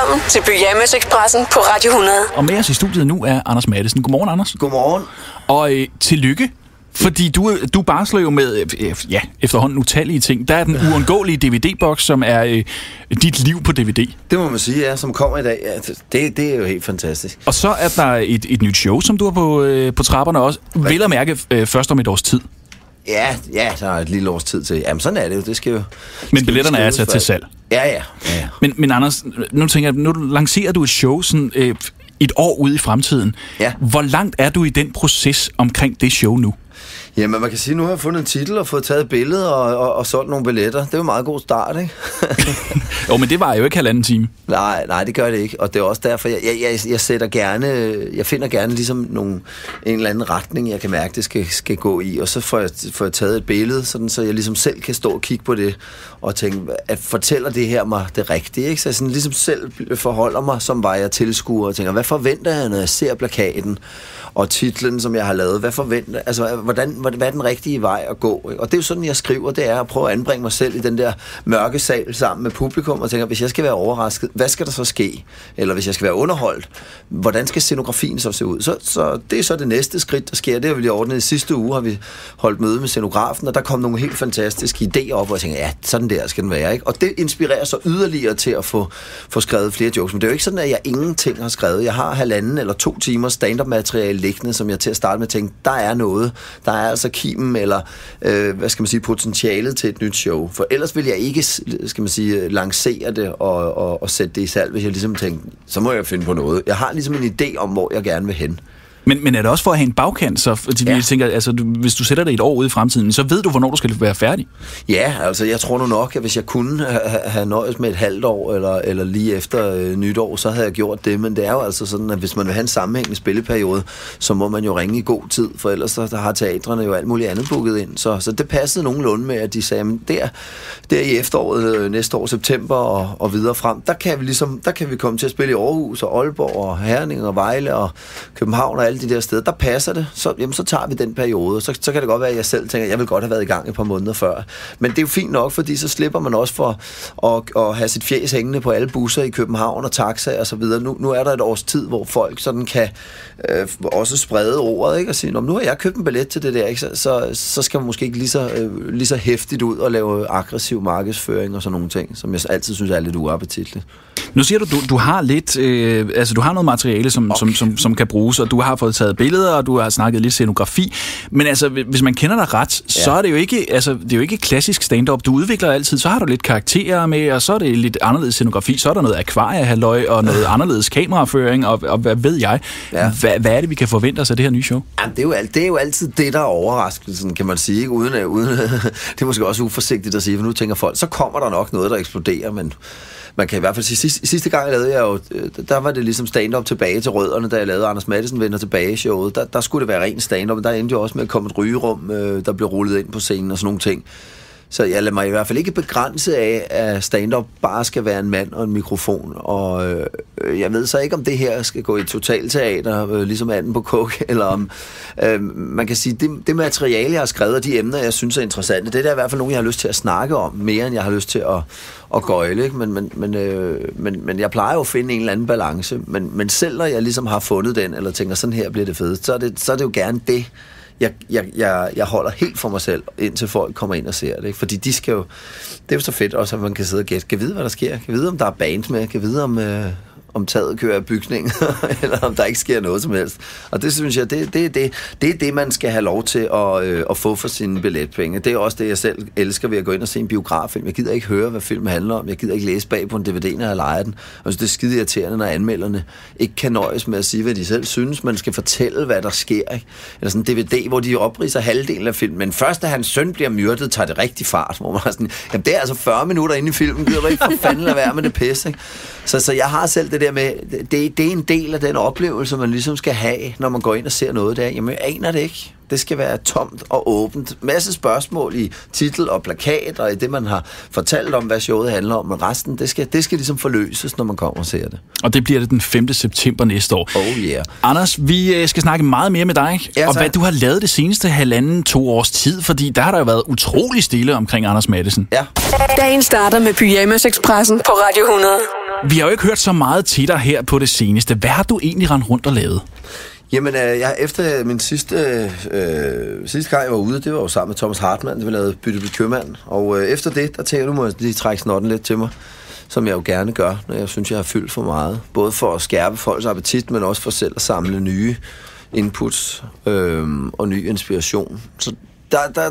Velkommen til Pyjamas-ekspressen på Radio 100. Og med os i studiet nu er Anders Mattesen. Godmorgen, Anders. Godmorgen. Og tillykke, fordi du barsler jo med efterhånden utallige ting. Der er den uundgåelige DVD-boks, som er dit liv på DVD. Det må man sige, ja, som kommer i dag. Ja, det er jo helt fantastisk. Og så er der et nyt show, som du har på trapperne også. Vel at mærke først om et års tid. Ja, der er et lille års tid til. Jamen, sådan er det jo. Det skal jo... Men billetterne er altså til salg. Ja. Men Anders, nu tænker jeg, nu lancerer du et show sådan et år ude i fremtiden. Ja. Hvor langt er du i den proces omkring det show nu? Jamen, man kan sige, nu har jeg fundet en titel og fået taget et billede og solgt nogle billetter. Det er jo en meget god start, ikke? Jo, men det var jo ikke 1,5 time. Nej, det gør det ikke. Og det er også derfor, jeg finder gerne ligesom en eller anden retning, jeg kan mærke, det skal gå i. Og så får jeg taget et billede, sådan, så jeg ligesom selv kan stå og kigge på det og tænke, at fortæller det her mig det rigtige, ikke? Så jeg sådan ligesom selv forholder mig, som var jeg tilskuer og tænker, hvad forventer jeg, når jeg ser plakaten og titlen, som jeg har lavet? Hvad forventer, altså, hvad er den rigtige vej at gå? Ikke? Og det er jo sådan, jeg skriver, det er at prøve at anbringe mig selv i den der mørke sal sammen med publikum og tænker, hvis jeg skal være overrasket, hvad skal der så ske? Eller hvis jeg skal være underholdt, hvordan skal scenografien så se ud? Så det er så det næste skridt, der sker. Det har vi lige ordnet i sidste uge, har vi holdt møde med scenografen, og der kom nogle helt fantastiske idéer op, hvor jeg tænker, ja, sådan der skal den være, ikke? Og det inspirerer så yderligere til at få skrevet flere jokes. Men det er jo ikke sådan, at jeg ingenting har skrevet. Jeg har 1,5 eller 2 timer stand-up-materiale liggende, som jeg til at starte med tænkte, der er noget. Der er altså kimen eller, potentialet til et nyt show. For ellers vil jeg ikke, lancere det og sætte det i salg, hvis jeg ligesom tænkte, så må jeg finde på noget. Jeg har ligesom en idé om, hvor jeg gerne vil hen. Men er det også for at have en bagkant, så jeg tænker, altså, hvis du sætter det et år ude i fremtiden, så ved du, hvornår du skal være færdig? Ja, altså jeg tror nu nok, at hvis jeg kunne have nøjes med et halvt år, eller lige efter nytår, så havde jeg gjort det. Men det er jo altså sådan, at hvis man vil have en sammenhængende spilleperiode, så må man jo ringe i god tid, for ellers der har teatrene jo alt muligt andet booket ind. Så det passede nogenlunde med, at de sagde, men der i efteråret, næste år, september og videre frem, der kan vi komme til at spille i Aarhus og Aalborg og Herning og Vejle og København og alle de der steder, der passer det, så tager vi den periode. Så kan det godt være, at jeg selv tænker, at jeg vil godt have været i gang et par måneder før. Men det er jo fint nok, fordi så slipper man også for at have sit fjæs hængende på alle busser i København og taxa og så videre. Nu er der et års tid, hvor folk sådan kan også sprede ordet, ikke? Og sige, nu har jeg købt en billet til det der, ikke? Så skal man måske ikke lige så hæftigt ud og lave aggressiv markedsføring og sådan nogle ting, som jeg altid synes er lidt uappetitligt. Nu siger du har lidt, du har noget materiale, som kan bruges, og du har fået taget billeder, og du har snakket lidt scenografi, men altså, hvis man kender dig ret, så er det jo ikke klassisk stand-up. Du udvikler altid, så har du lidt karakterer med, og så er det lidt anderledes scenografi, så er der noget akvariehalløj, og noget anderledes kameraføring, og hvad ved jeg. Ja. Hvad er det, vi kan forvente os af det her nye show? Jamen, det er jo altid det, der er overraskelsen, kan man sige, ikke? Uden det er måske også uforsigtigt at sige, for nu tænker folk, så kommer der nok noget, der eksploderer, men man kan i hvert fald sige, sidste gang jeg lavede jeg jo, der var det ligesom stand-up tilbage til rødderne, da jeg lavede Anders Mattesen vender tilbage showet. Der skulle det være ren stand-up, men der endte jo også med at komme et rygerum, der blev rullet ind på scenen og sådan nogle ting. Så jeg lader mig i hvert fald ikke begrænse af, at stand-up bare skal være en mand og en mikrofon. Og jeg ved så ikke, om det her skal gå i totalteater, ligesom anden på coke, eller om man kan sige, det materiale, jeg har skrevet, og de emner, jeg synes er interessante, det er i hvert fald nogle, jeg har lyst til at snakke om, mere end jeg har lyst til at gøjle. Ikke? Men jeg plejer jo at finde en eller anden balance. Men selv når jeg ligesom har fundet den, eller tænker, sådan her bliver det fedt, så er det jo gerne det, jeg holder helt for mig selv, indtil folk kommer ind og ser det. Ikke? Fordi de skal jo... Det er jo så fedt også, at man kan sidde og gætte. Kan vide, hvad der sker. Kan vide, om der er band med. Kan vide, om taget kører af bygningen, eller om der ikke sker noget som helst. Og det synes jeg, det er det, man skal have lov til at få for sine billetpenge. Det er også det, jeg selv elsker ved at gå ind og se en biograffilm. Jeg gider ikke høre, hvad filmen handler om. Jeg gider ikke læse bag på en DVD, når jeg lejer den. Og det er skide irriterende, når anmelderne ikke kan nøjes med at sige, hvad de selv synes. Man skal fortælle, hvad der sker. Ikke? Eller sådan en DVD, hvor de opridser halvdelen af filmen. Men først, da hans søn bliver myrdet, tager det rigtig fart. Hvor man er sådan, jamen det er altså 40 minutter inde i filmen. Gider du ikke for fanden lade være med det pisse, ikke? Så jeg har selv det der med, det er en del af den oplevelse, man ligesom skal have, når man går ind og ser noget der. Jamen, jeg aner det ikke. Det skal være tomt og åbent. Masse spørgsmål i titel og plakat, og i det, man har fortalt om, hvad showet handler om. Men resten, det skal ligesom forløses, når man kommer og ser det. Og det bliver det den 5. september næste år. Oh yeah. Anders, vi skal snakke meget mere med dig, og hvad du har lavet det seneste 1,5-2 års tid, fordi der har der jo været utrolig stille omkring Anders Mattesen. Ja. Dagen starter med Pyjamas-ekspressen på Radio 100. Vi har jo ikke hørt så meget til dig her på det seneste. Hvad har du egentlig rendt rundt og lavet? Jamen, jeg efter min sidste gang, jeg var ude, det var jo sammen med Thomas Hartmann, vi lavede Bytte købmand. Og efter det, der tænker du, må lige trække snotten lidt til mig, som jeg jo gerne gør, når jeg synes, jeg har fyldt for meget. Både for at skærpe folks appetit, men også for selv at samle nye inputs og ny inspiration. Så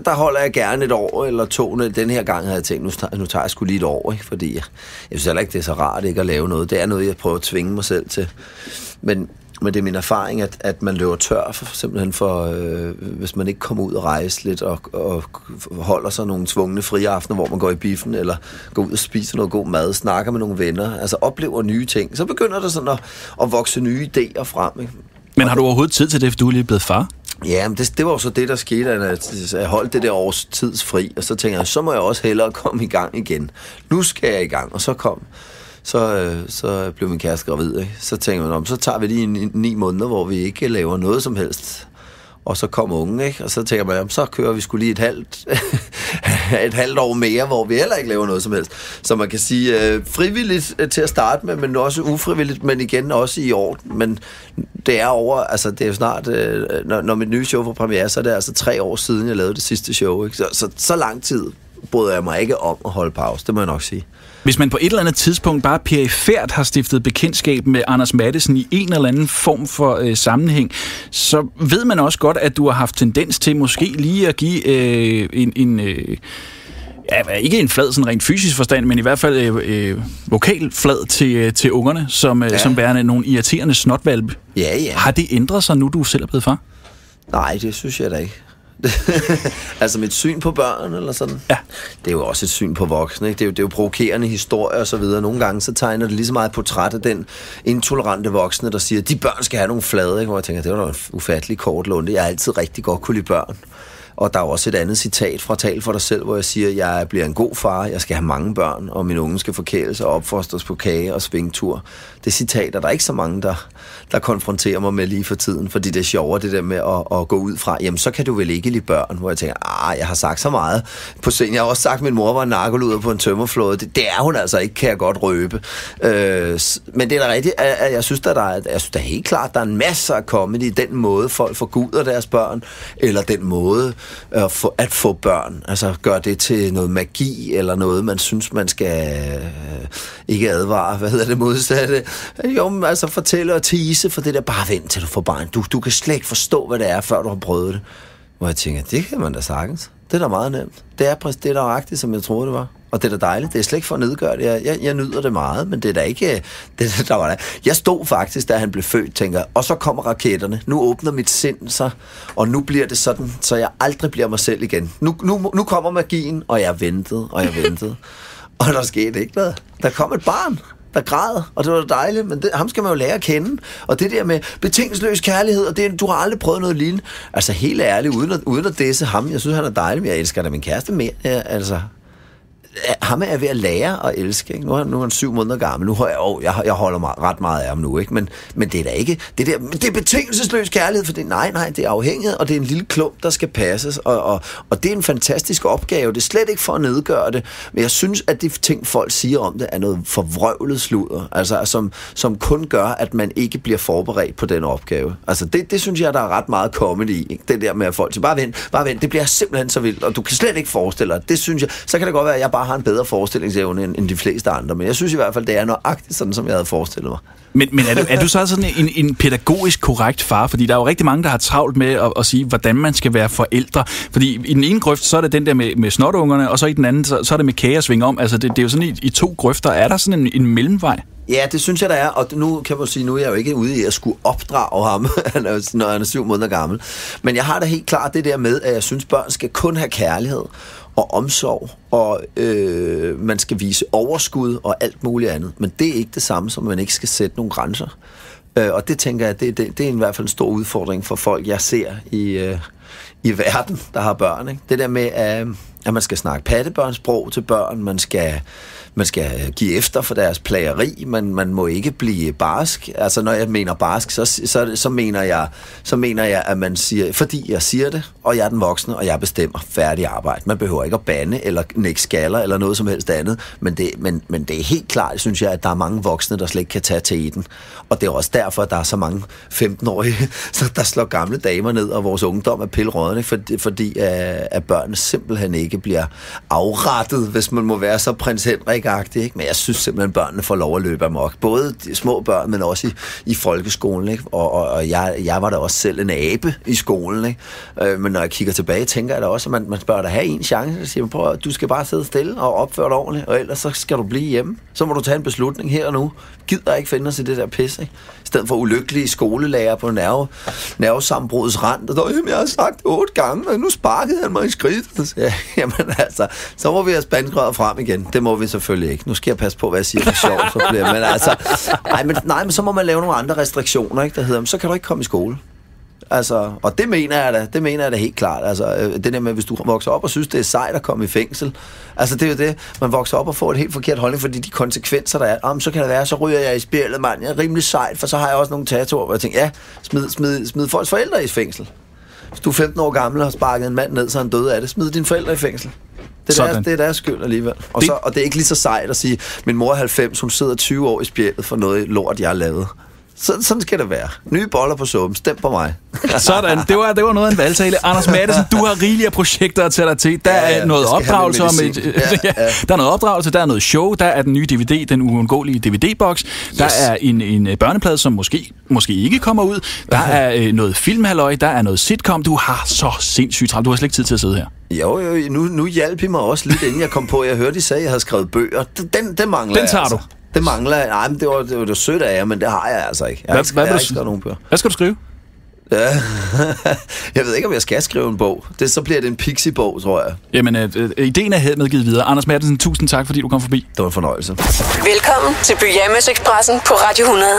der holder jeg gerne et år eller to. Den her gang havde jeg tænkt, nu tager jeg sgu lige et år, ikke? Fordi jeg synes heller ikke, det er så rart ikke at lave noget. Det er noget, jeg prøver at tvinge mig selv til. Men det er min erfaring, at man løber tør simpelthen for, hvis man ikke kommer ud og rejse lidt og holder sig nogle tvungne friaftener, hvor man går i biffen, eller går ud og spiser noget god mad, snakker med nogle venner, altså oplever nye ting. Så begynder der sådan at vokse nye idéer frem, ikke? Men har du overhovedet tid til det, for du er lige blevet far? Ja, men det var jo så det, der skete, at jeg holdt det der års tids fri, og så tænkte jeg, så må jeg også hellere komme i gang igen. Nu skal jeg i gang, og så blev min kæreste gravid, ikke? Så tænkte man, så tager vi lige 9 måneder, hvor vi ikke laver noget som helst. Og så kom ungen, ikke? Og så tænker man, så kører vi sgu lige et halvt år mere, hvor vi heller ikke laver noget som helst. Så man kan sige frivilligt til at starte med, men også ufrivilligt, men igen også i orden. Men det er over, altså det er jo snart, når mit nye show får premiere, så er det altså 3 år siden, jeg lavede det sidste show, ikke? Så lang tid bryder jeg mig ikke om at holde pause, det må jeg nok sige. Hvis man på et eller andet tidspunkt bare perifært har stiftet bekendtskab med Anders Matthesen i en eller anden form for sammenhæng, så ved man også godt, at du har haft tendens til måske lige at give ikke en flad sådan rent fysisk forstand, men i hvert fald vokal flad til ungerne, som værende nogle irriterende snotvalpe. Ja. Har det ændret sig, nu du selv er blevet far? Nej, det synes jeg da ikke. Altså mit syn på børn eller sådan. Ja. Det er jo også et syn på voksne, ikke? Det er jo provokerende historier og så videre. Nogle gange så tegner det lige så meget portræt af den intolerante voksne, der siger, de børn skal have nogle flade, ikke? Hvor jeg tænker, det var da en ufattelig kort lunde. Jeg har altid rigtig godt kunne lide børn. Og der er også et andet citat fra Tal for dig selv, hvor jeg siger, jeg bliver en god far, jeg skal have mange børn, og min unge skal forkæles og opfostres på kage og svingtur. Det citat er der ikke så mange, der konfronterer mig med lige for tiden, fordi det er sjovere det der med at gå ud fra, jamen så kan du vel ikke lide børn, hvor jeg tænker, jeg har sagt så meget på scenen. Jeg har også sagt, at min mor var en narkoluder på en tømmerflåde. Det er hun altså ikke, kan jeg godt røbe. Men det er da rigtigt, at jeg synes, der er helt klart, der er en masse af comedy i den måde, folk forguder deres børn, eller den måde at få børn, altså gøre det til noget magi, eller noget, man synes, man skal ikke advare, hvad hedder det modsatte? Jo, altså fortælle og tease for det der, bare vent til du får barn. Du kan slet ikke forstå, hvad det er, før du har prøvet det. Hvor jeg tænker, det kan man da sagtens. Det er da meget nemt. Det er da nøjagtigt, som jeg troede, det var. Og det er da dejligt. Det er slet ikke for at nedgøre det. Jeg nyder det meget, men det er da ikke... der var der. Jeg stod faktisk, da han blev født, tænker, og så kommer raketterne. Nu åbner mit sind sig, og nu bliver det sådan, så jeg aldrig bliver mig selv igen. Nu kommer magien, og jeg ventede. Og der skete ikke noget. Der kom et barn, der græd, og det var dejligt, men ham skal man jo lære at kende. Og det der med betingelsesløs kærlighed, og det, du har aldrig prøvet noget lignende. Altså helt ærligt, uden at disse ham, jeg synes, han er dejlig, men jeg elsker da min kæreste mere. Altså, ham er jeg ved at lære at elske, ikke? Nu er han 7 måneder gammel. Jeg holder ret meget af ham nu, ikke? Men det er da ikke det der. Det er betingelsesløs kærlighed, for nej, det er afhængighed, og det er en lille klump, der skal passes, og det er en fantastisk opgave. Det er slet ikke for at nedgøre det, men jeg synes, at de ting, folk siger om det, er noget forvrøvlet sludder, altså som kun gør, at man ikke bliver forberedt på den opgave. Altså det synes jeg, der er ret meget comedy i, ikke? Det der med at folk siger, bare vent, det bliver simpelthen så vildt, og du kan slet ikke forestille dig. Det synes jeg, så kan det godt være, at jeg bare har en bedre forestillingsevne end de fleste andre, men jeg synes i hvert fald, det er nøjagtigt sådan, som jeg havde forestillet mig. Men er du så sådan en pædagogisk korrekt far? Fordi der er jo rigtig mange, der har travlt med at sige, hvordan man skal være forældre. Fordi i den ene grøft, så er det den der med snotungerne, og så i den anden, så er det med kage og svinge om. Altså det er jo sådan i 2 grøfter. Er der sådan en mellemvej? Ja, det synes jeg, der er, og nu kan man sige, nu er jeg jo ikke ude i at skulle opdrage ham, når han er 7 måneder gammel. Men jeg har da helt klart det der med, at jeg synes, børn skal kun have kærlighed og omsorg, og man skal vise overskud og alt muligt andet. Men det er ikke det samme, som man ikke skal sætte nogle grænser. Og det tænker jeg, det er i hvert fald en stor udfordring for folk, jeg ser i verden, der har børn. Ikke? Det der med, at man skal snakke pattebørnsprog til børn, man skal give efter for deres plageri, man må ikke blive barsk. Altså når jeg mener barsk, så mener jeg, at man siger, fordi jeg siger det, og jeg er den voksne, og jeg bestemmer færdig arbejde. Man behøver ikke at bande, eller nikke skaller, eller noget som helst andet, men det er helt klart, synes jeg, at der er mange voksne, der slet ikke kan tage til den. Og det er også derfor, at der er så mange 15-årige, der slår gamle damer ned, og vores ungdom er pillerøddende, fordi at børnene simpelthen ikke bliver afrettet, hvis man må være så prins Henrik-agtig, ikke? Men jeg synes simpelthen, at børnene får lov at løbe amok. Både de små børn, men også i folkeskolen, ikke? Og jeg var da også selv en abe i skolen, ikke? Men når jeg kigger tilbage, tænker jeg da også, at man spørger dig, have en chance, og siger, prøv, du skal bare sidde stille og opføre dig ordentligt, og ellers så skal du blive hjemme. Så må du tage en beslutning her og nu. Gider ikke finde os i det der pis, ikke? I stedet for ulykkelige skolelærer på nervesammenbrudets rand, og jeg har sagt 8 gange, og nu sparkede han mig i skridtet. Ja, jamen altså, så må vi have spandgrøder frem igen. Det må vi selvfølgelig ikke. Nu skal jeg passe på, hvad jeg siger for sjov, så bliver men altså, men så må man lave nogle andre restriktioner, ikke? Der hedder, så kan du ikke komme i skole. Altså, og det mener jeg da helt klart. Altså, det der med, hvis du vokser op og synes, det er sejt at komme i fængsel. Altså, det er jo det, man vokser op og får et helt forkert holdning, fordi de konsekvenser, der er, så kan det være, så ryger jeg i spjældet, mand. Jeg er rimelig sejt, for så har jeg også nogle tattooer, hvor jeg tænker, ja, smid folks forældre i fængsel. Hvis du er 15 år gammel og har sparket en mand ned, så han døde af det, smid dine forældre i fængsel. Det er deres skyld alligevel. Og det er ikke lige så sejt at sige, min mor er 90, hun sidder 20 år i spjældet for noget lort, jeg har lavet. Sådan skal det være. Nye boller på suppen. Stem på mig. Sådan. Det var noget af en valgtale. Anders Matthesen, du har rigelige projekter at tage dig til. Der er noget opdragelse om der er noget opdragelse, der er noget show, der er den nye DVD, den uundgåelige DVD-boks. Yes. Der er en børneplade, som måske ikke kommer ud. Der er noget filmhalløj, der er noget sitcom. Du har så sindssygt travlt. Du har slet ikke tid til at sidde her. Jo, nu hjalp I mig også lidt, inden jeg kom på. Jeg hørte, I sagde, at jeg havde skrevet bøger. Den mangler den tager altså. Du. Det mangler. Nej, men det var sødt af jer, men det har jeg altså ikke. Jeg har ikke skrevet nogen bøger. Hvad skal du skrive? Ja. Jeg ved ikke, om jeg skal skrive en bog. Så bliver det en pixie-bog, tror jeg. Jamen, ideen er medgivet videre. Anders Matthesen, tusind tak, fordi du kom forbi. Det var en fornøjelse. Velkommen til Pyjamas Expressen på Radio 100.